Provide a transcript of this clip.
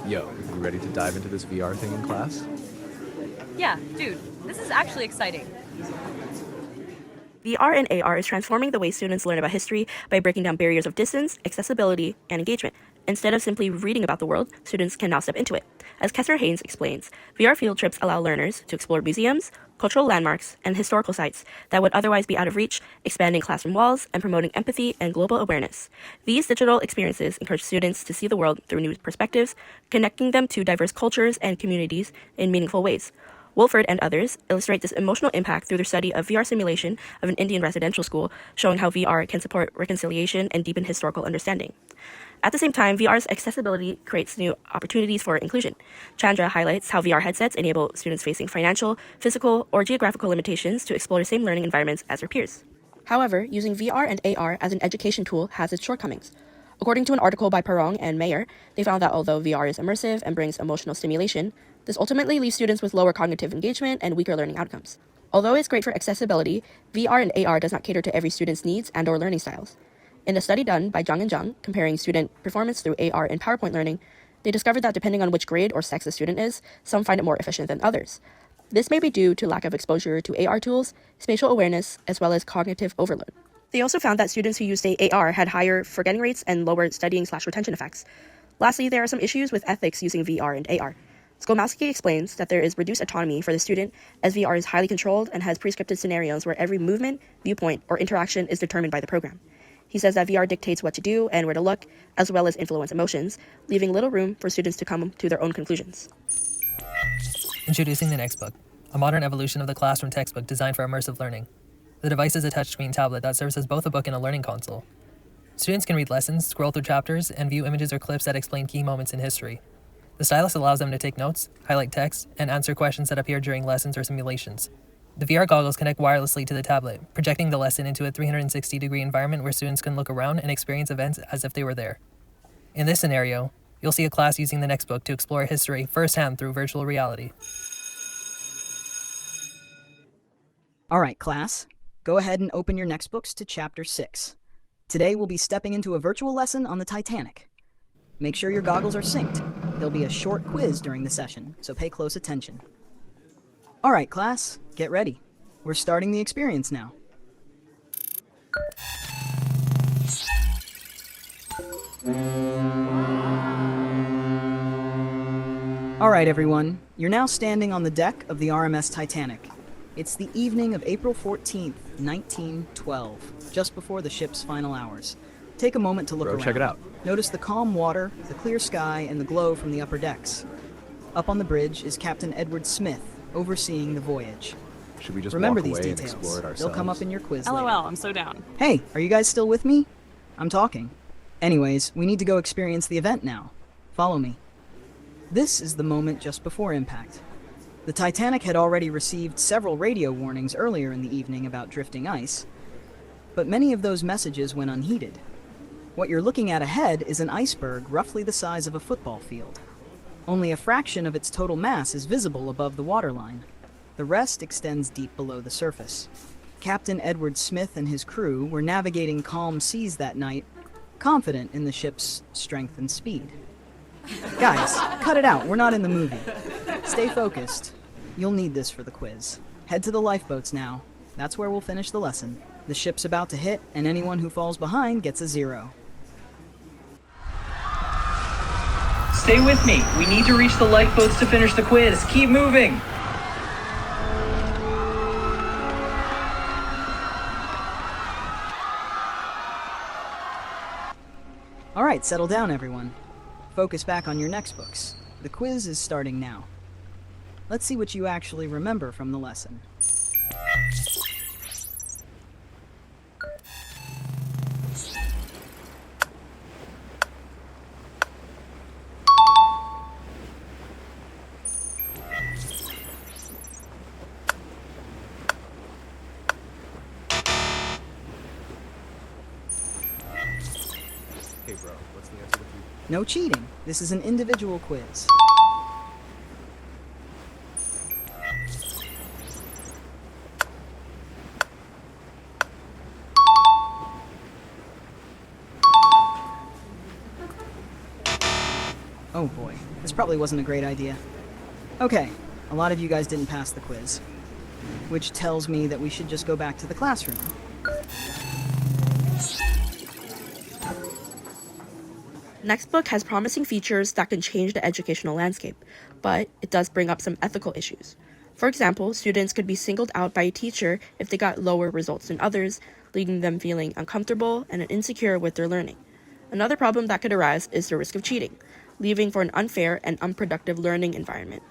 Yo, you ready to dive into this VR thing in class? Yeah, dude, this is actually exciting. VR and AR is transforming the way students learn about history by breaking down barriers of distance, accessibility, and engagement. Instead of simply reading about the world, students can now step into it. As Kessler Haynes explains, VR field trips allow learners to explore museums, cultural landmarks, and historical sites that would otherwise be out of reach, expanding classroom walls and promoting empathy and global awareness. These digital experiences encourage students to see the world through new perspectives, connecting them to diverse cultures and communities in meaningful ways. Wolford and others illustrate this emotional impact through their study of VR simulation of an Indian residential school, showing how VR can support reconciliation and deepen historical understanding. At the same time, VR's accessibility creates new opportunities for inclusion. Chandra highlights how VR headsets enable students facing financial, physical, or geographical limitations to explore the same learning environments as their peers. However, using VR and AR as an education tool has its shortcomings. According to an article by Perong and Mayer, they found that although VR is immersive and brings emotional stimulation, this ultimately leaves students with lower cognitive engagement and weaker learning outcomes. Although it's great for accessibility, VR and AR does not cater to every student's needs and/or learning styles. In a study done by Zhang and Zhang, comparing student performance through AR and PowerPoint learning, they discovered that depending on which grade or sex the student is, some find it more efficient than others. This may be due to lack of exposure to AR tools, spatial awareness, as well as cognitive overload. They also found that students who used AR had higher forgetting rates and lower studying/retention effects. Lastly, there are some issues with ethics using VR and AR. Skolmowski explains that there is reduced autonomy for the student as VR is highly controlled and has pre-scripted scenarios where every movement, viewpoint, or interaction is determined by the program. He says that VR dictates what to do and where to look, as well as influence emotions, leaving little room for students to come to their own conclusions. Introducing the Nextbook, a modern evolution of the classroom textbook designed for immersive learning. The device is a touchscreen tablet that serves as both a book and a learning console. Students can read lessons, scroll through chapters, and view images or clips that explain key moments in history. The stylus allows them to take notes, highlight text, and answer questions that appear during lessons or simulations. The VR goggles connect wirelessly to the tablet, projecting the lesson into a 360-degree environment where students can look around and experience events as if they were there. In this scenario, you'll see a class using the Nextbook to explore history firsthand through virtual reality. All right, class. Go ahead and open your Nextbooks to Chapter 6. Today we'll be stepping into a virtual lesson on the Titanic. Make sure your goggles are synced. There'll be a short quiz during the session, so pay close attention. All right, class, get ready. We're starting the experience now. All right, everyone. You're now standing on the deck of the RMS Titanic. It's the evening of April 14th, 1912, just before the ship's final hours. Take a moment to look around. Check it out. Notice the calm water, the clear sky, and the glow from the upper decks. Up on the bridge is Captain Edward Smith, overseeing the voyage. Should we just Remember walk these away and details. explore it ourselves? They'll come up in your quiz LOL, later. I'm so down. Hey, are you guys still with me? I'm talking. Anyways, we need to go experience the event now. Follow me. This is the moment just before impact. The Titanic had already received several radio warnings earlier in the evening about drifting ice, but many of those messages went unheeded. What you're looking at ahead is an iceberg roughly the size of a football field. Only a fraction of its total mass is visible above the waterline. The rest extends deep below the surface. Captain Edward Smith and his crew were navigating calm seas that night, confident in the ship's strength and speed. Guys, cut it out. We're not in the movie. Stay focused. You'll need this for the quiz. Head to the lifeboats now. That's where we'll finish the lesson. The ship's about to hit, and anyone who falls behind gets a 0. Stay with me. We need to reach the lifeboats to finish the quiz. Keep moving. All right, settle down, everyone. Focus back on your Nextbooks. The quiz is starting now. Let's see what you actually remember from the lesson. Hey bro, what's the answer with you? No cheating. This is an individual quiz. Oh boy, this probably wasn't a great idea. Okay, a lot of you guys didn't pass the quiz, which tells me that we should just go back to the classroom. Nextbook has promising features that can change the educational landscape, but it does bring up some ethical issues. For example, students could be singled out by a teacher if they got lower results than others, leaving them feeling uncomfortable and insecure with their learning. Another problem that could arise is the risk of cheating, leaving for an unfair and unproductive learning environment.